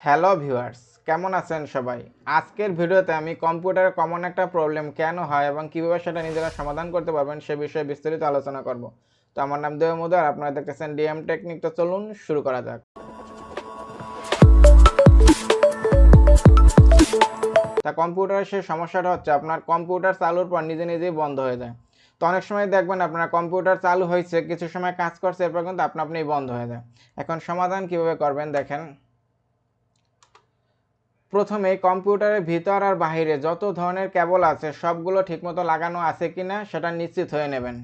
Hello viewers, কেমন আছেন সবাই? আজকের ভিডিওতে আমি কম্পিউটারে কমন একটা প্রবলেম কেন হয় এবং কিভাবে সেটা নিজেরা সমাধান করতে পারবেন সে বিষয়ে বিস্তারিত আলোচনা করব। তো আমার নাম দেবমুদা আর আপনারা দেখতেছেন টেকনিক। তো চলুন শুরু করা যাক। তা কম্পিউটারের সেই সমস্যাটা হচ্ছে আপনার কম্পিউটার চালুর পর নিজে নিজেই বন্ধ হয়ে যায়। তো অনেক সময় দেখবেন আপনার কম্পিউটার চালু হয়েছে, কিছু সময় কাজ করছে, এরপর কিন্তু আপনি বন্ধ হয়ে যায়। এখন সমাধান কিভাবে করবেন দেখেন। প্রথমে কম্পিউটারের ভিতর আর বাহিরে যত ধরনের কেবল আছে সবগুলো ঠিকমতো লাগানো আছে কিনা সেটা নিশ্চিত হয়ে নেবেন,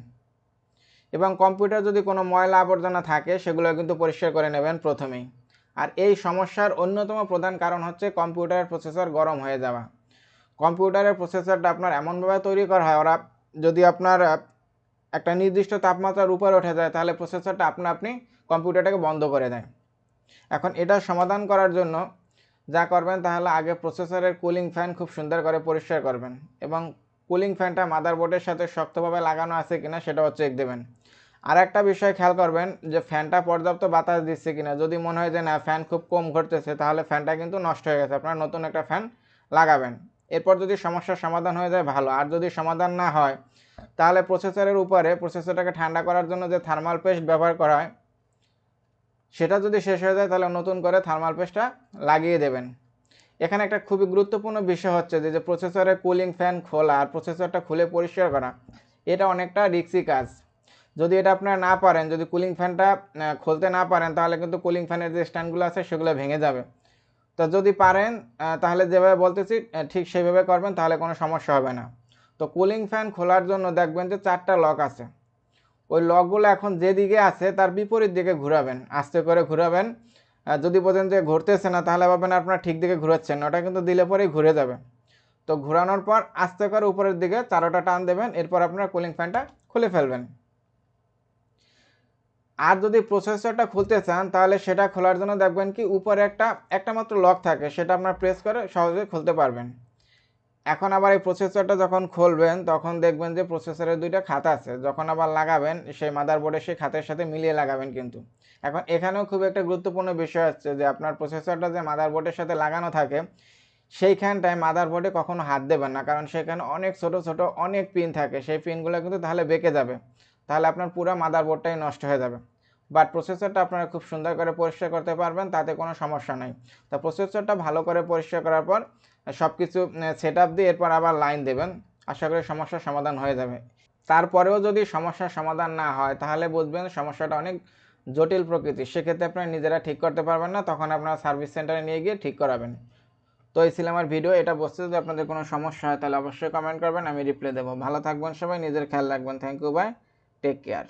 এবং কম্পিউটার যদি কোনো ময়লা আবর্জনা থাকে সেগুলো কিন্তু পরিষ্কার করে নেবেন প্রথমেই। আর এই সমস্যার অন্যতম প্রধান কারণ হচ্ছে কম্পিউটারের প্রসেসর গরম হয়ে যাওয়া। কম্পিউটারের প্রসেসরটা আপনার এমনভাবে তৈরি করা হয়, ওরা যদি আপনার একটা নির্দিষ্ট তাপমাত্রার উপরে উঠে যায় তাহলে প্রসেসরটা আপনি কম্পিউটারটাকে বন্ধ করে দেয়। এখন এটা সমাধান করার জন্য যা করবেন তাহলে আগে প্রসেসরের কুলিং ফ্যান খুব সুন্দর করে পরিষ্কার করবেন, এবং কুলিং ফ্যানটা মাদারবোর্ডের সাথে শক্তভাবে লাগানো আছে কিনা সেটাও চেক দেবেন। আর একটা বিষয় খেয়াল করবেন যে ফ্যানটা পর্যাপ্ত বাতাস দিচ্ছে কিনা। যদি মনে হয় যে না ফ্যান খুব কম ঘুরতেছে তাহলে ফ্যানটা কিন্তু নষ্ট হয়ে গেছে, আপনারা নতুন একটা ফ্যান লাগাবেন। এরপর যদি সমস্যার সমাধান হয়ে যায় ভালো, আর যদি সমাধান না হয় তাহলে প্রসেসরের উপরে প্রসেসরটাকে ঠান্ডা করার জন্য যে থার্মাল পেস্ট ব্যবহার করা হয় সেটা যদি শেষ হয়ে যায় তাহলে নতুন করে থার্মাল পেস্টটা লাগিয়ে দেবেন। এখানে একটা খুবই গুরুত্বপূর্ণ বিষয় হচ্ছে যে প্রসেসরের কুলিং ফ্যান খোলা আর প্রসেসরটা খুলে পরিষ্কার করা, এটা অনেকটা রিস্কি কাজ। যদি এটা আপনারা না পারেন, যদি কুলিং ফ্যানটা খুলতে না পারেন তাহলে কিন্তু কুলিং ফ্যানের যে স্ট্যান্ডগুলো আছে সেগুলো ভেঙে যাবে। তো যদি পারেন তাহলে যেভাবে বলতেছি ঠিক সেইভাবে করবেন, তাহলে কোনো সমস্যা হবে না। তো কুলিং ফ্যান খোলার জন্য দেখবেন যে 4টা লক আছে। ওই লকগুলো এখন যেদিকে আছে তার বিপরীত দিকে ঘোরাবেন, আস্তে করে ঘোরাবেন। যদি বোঝেন যে ঘুরতেছে না তাহলে ভাবেন আপনার ঠিক দিকে ঘুরাচ্ছেন, ওটা কিন্তু দিলে পরেই ঘুরে যাবে। তো ঘোরানোর পর আস্তে করে উপরের দিকে 4টা টান দেবেন, এরপর আপনার কুলিং ফ্যানটা খুলে ফেলবেন। আর যদি প্রসেসরটা খুলতে চান তাহলে সেটা খোলার জন্য দেখবেন কি উপরে একটা মাত্র লক থাকে, সেটা আপনার প্রেস করে সহজে খুলতে পারবেন। এখন আবার এই প্রসেসরটা যখন খুলবেন তখন দেখবেন যে প্রসেসরের 2টা খাত আছে, যখন আবার লাগাবেন সেই মাদারবোর্ডের সেই খাতের সাথে মিলিয়ে লাগাবেন কিন্তু। এখন এখানেও খুব একটা গুরুত্বপূর্ণ বিষয় হচ্ছে যে আপনার প্রসেসরটা যে মাদারবোর্ডের সাথে লাগানো থাকে সেইখানটায় মাদারবোর্ডে কখনো হাত দেবেন না, কারণ সেখানে অনেক ছোট ছোট অনেক পিন থাকে, সেই পিনগুলো কিন্তু তাহলে বেঁকে যাবে, তাহলে আপনার পুরো মাদারবোর্ডটাই নষ্ট হয়ে যাবে। বাট প্রসেসরটা আপনারা খুব সুন্দর করে পরিষ্কার করতে পারবেন, তাতে কোনো সমস্যা নেই। তো প্রসেসরটা ভালো করে পরিষ্কার করার পর সব কিছু সেট আপ দিয়ে এরপর আবার লাইন দেবেন, আশা করি সমস্যার সমাধান হয়ে যাবে। তারপরেও যদি সমস্যার সমাধান না হয় তাহলে বুঝবেন সমস্যাটা অনেক জটিল প্রকৃতির, সেক্ষেত্রে আপনারা নিজেরা ঠিক করতে পারবেন না, তখন আপনারা সার্ভিস সেন্টারে নিয়ে গিয়ে ঠিক করাবেন। তো এই ছিল আমার ভিডিও। এটা বুঝতে যদি আপনাদের কোনো সমস্যা হয় তাহলে অবশ্যই কমেন্ট করবেন, আমি রিপ্লাই দেবো। ভালো থাকবেন সবাই, নিজের খেয়াল রাখবেন। Thank you, bye, take care.